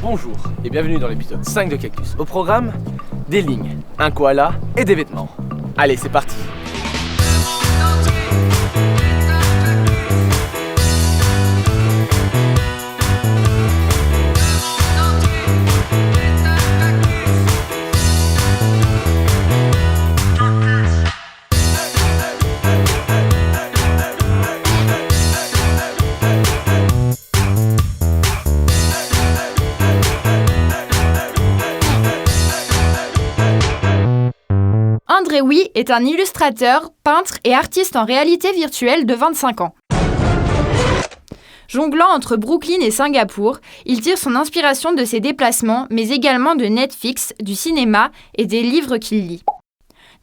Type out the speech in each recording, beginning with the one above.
Bonjour et bienvenue dans l'épisode 5 de Cactus. Au programme, des lignes, un koala et des vêtements. Allez, c'est parti. André Huy est un illustrateur, peintre et artiste en réalité virtuelle de 25 ans. Jonglant entre Brooklyn et Singapour, il tire son inspiration de ses déplacements, mais également de Netflix, du cinéma et des livres qu'il lit.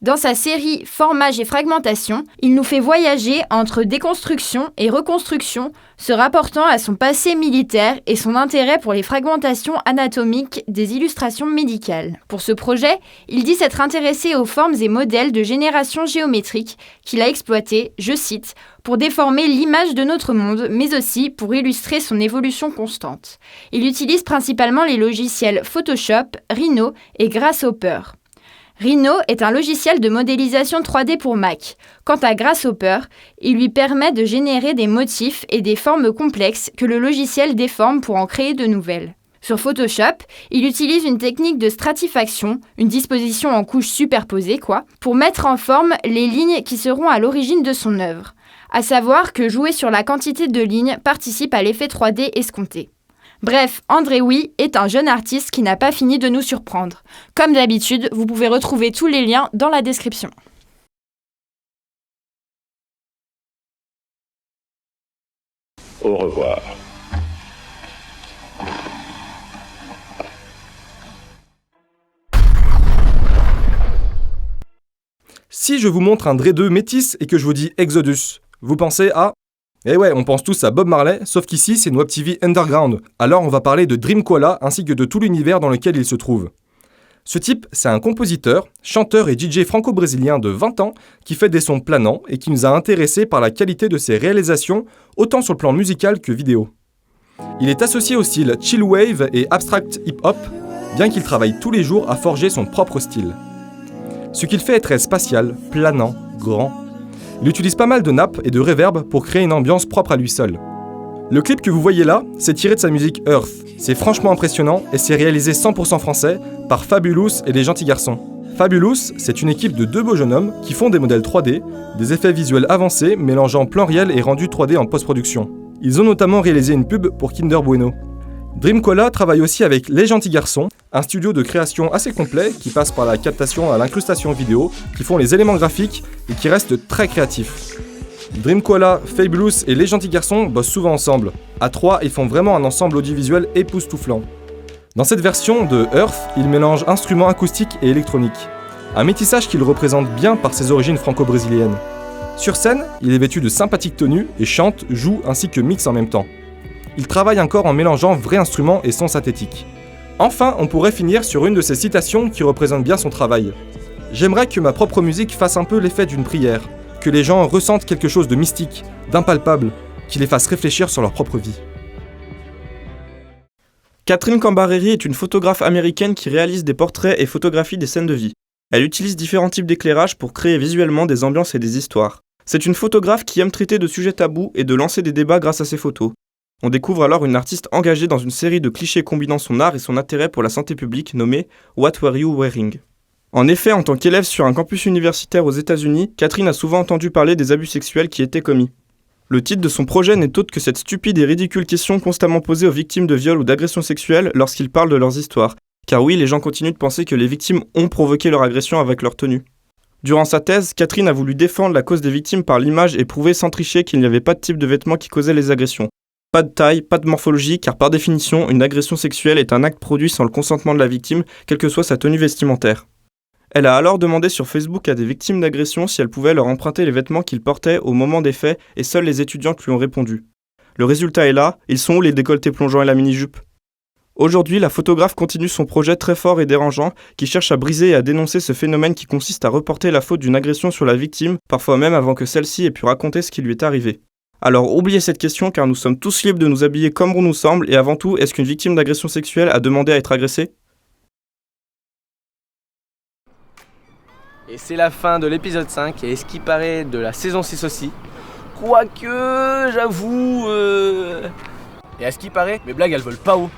Dans sa série Formage et fragmentation, il nous fait voyager entre déconstruction et reconstruction, se rapportant à son passé militaire et son intérêt pour les fragmentations anatomiques des illustrations médicales. Pour ce projet, il dit s'être intéressé aux formes et modèles de génération géométrique qu'il a exploités, je cite, pour déformer l'image de notre monde, mais aussi pour illustrer son évolution constante. Il utilise principalement les logiciels Photoshop, Rhino et Grasshopper. Rhino est un logiciel de modélisation 3D pour Mac. Quant à Grasshopper, il lui permet de générer des motifs et des formes complexes que le logiciel déforme pour en créer de nouvelles. Sur Photoshop, il utilise une technique de stratification, une disposition en couches superposées, pour mettre en forme les lignes qui seront à l'origine de son œuvre. À savoir que jouer sur la quantité de lignes participe à l'effet 3D escompté. Bref, André Huy est un jeune artiste qui n'a pas fini de nous surprendre. Comme d'habitude, vous pouvez retrouver tous les liens dans la description. Au revoir. Si je vous montre un Dre 2 métis et que je vous dis Exodus, vous pensez à... Eh ouais, on pense tous à Bob Marley, sauf qu'ici c'est une web TV underground. Alors on va parler de Dream Koala ainsi que de tout l'univers dans lequel il se trouve. Ce type, c'est un compositeur, chanteur et DJ franco-brésilien de 20 ans qui fait des sons planants et qui nous a intéressés par la qualité de ses réalisations, autant sur le plan musical que vidéo. Il est associé au style chill wave et abstract hip-hop, bien qu'il travaille tous les jours à forger son propre style. Ce qu'il fait est très spatial, planant, grand. Il utilise pas mal de nappes et de reverb pour créer une ambiance propre à lui seul. Le clip que vous voyez là, c'est tiré de sa musique Earth. C'est franchement impressionnant et c'est réalisé 100% français par Fabulous et les Gentils Garçons. Fabulous, c'est une équipe de 2 beaux jeunes hommes qui font des modèles 3D, des effets visuels avancés mélangeant plan réel et rendu 3D en post-production. Ils ont notamment réalisé une pub pour Kinder Bueno. Dream Koala travaille aussi avec Les Gentils Garçons, un studio de création assez complet qui passe par la captation à l'incrustation vidéo, qui font les éléments graphiques et qui reste très créatif. Dream Koala, Fabulous et Les Gentils Garçons bossent souvent ensemble. À 3, ils font vraiment un ensemble audiovisuel époustouflant. Dans cette version de Earth, ils mélangent instruments acoustiques et électroniques. Un métissage qu'il représente bien par ses origines franco-brésiliennes. Sur scène, il est vêtu de sympathiques tenues et chante, joue ainsi que mixe en même temps. Il travaille encore en mélangeant vrais instruments et sons synthétiques. Enfin, on pourrait finir sur une de ces citations qui représente bien son travail. J'aimerais que ma propre musique fasse un peu l'effet d'une prière, que les gens ressentent quelque chose de mystique, d'impalpable, qui les fasse réfléchir sur leur propre vie. Catherine Cambareri est une photographe américaine qui réalise des portraits et photographie des scènes de vie. Elle utilise différents types d'éclairage pour créer visuellement des ambiances et des histoires. C'est une photographe qui aime traiter de sujets tabous et de lancer des débats grâce à ses photos. On découvre alors une artiste engagée dans une série de clichés combinant son art et son intérêt pour la santé publique nommée « What Were You Wearing ?» En effet, en tant qu'élève sur un campus universitaire aux États-Unis, Catherine a souvent entendu parler des abus sexuels qui étaient commis. Le titre de son projet n'est autre que cette stupide et ridicule question constamment posée aux victimes de viols ou d'agressions sexuelles lorsqu'ils parlent de leurs histoires. Car oui, les gens continuent de penser que les victimes ont provoqué leur agression avec leur tenue. Durant sa thèse, Catherine a voulu défendre la cause des victimes par l'image et prouver sans tricher qu'il n'y avait pas de type de vêtements qui causait les agressions. Pas de taille, pas de morphologie, car par définition, une agression sexuelle est un acte produit sans le consentement de la victime, quelle que soit sa tenue vestimentaire. Elle a alors demandé sur Facebook à des victimes d'agression si elles pouvaient leur emprunter les vêtements qu'ils portaient au moment des faits et seules les étudiantes lui ont répondu. Le résultat est là, ils sont où les décolletés plongeants et la mini-jupe ? Aujourd'hui, la photographe continue son projet très fort et dérangeant qui cherche à briser et à dénoncer ce phénomène qui consiste à reporter la faute d'une agression sur la victime, parfois même avant que celle-ci ait pu raconter ce qui lui est arrivé. Alors oubliez cette question car nous sommes tous libres de nous habiller comme bon nous semble et avant tout, est-ce qu'une victime d'agression sexuelle a demandé à être agressée ? Et c'est la fin de l'épisode 5 et ce qui paraît de la saison 6 aussi. Quoique, j'avoue... Et à ce qui paraît, mes blagues elles volent pas haut.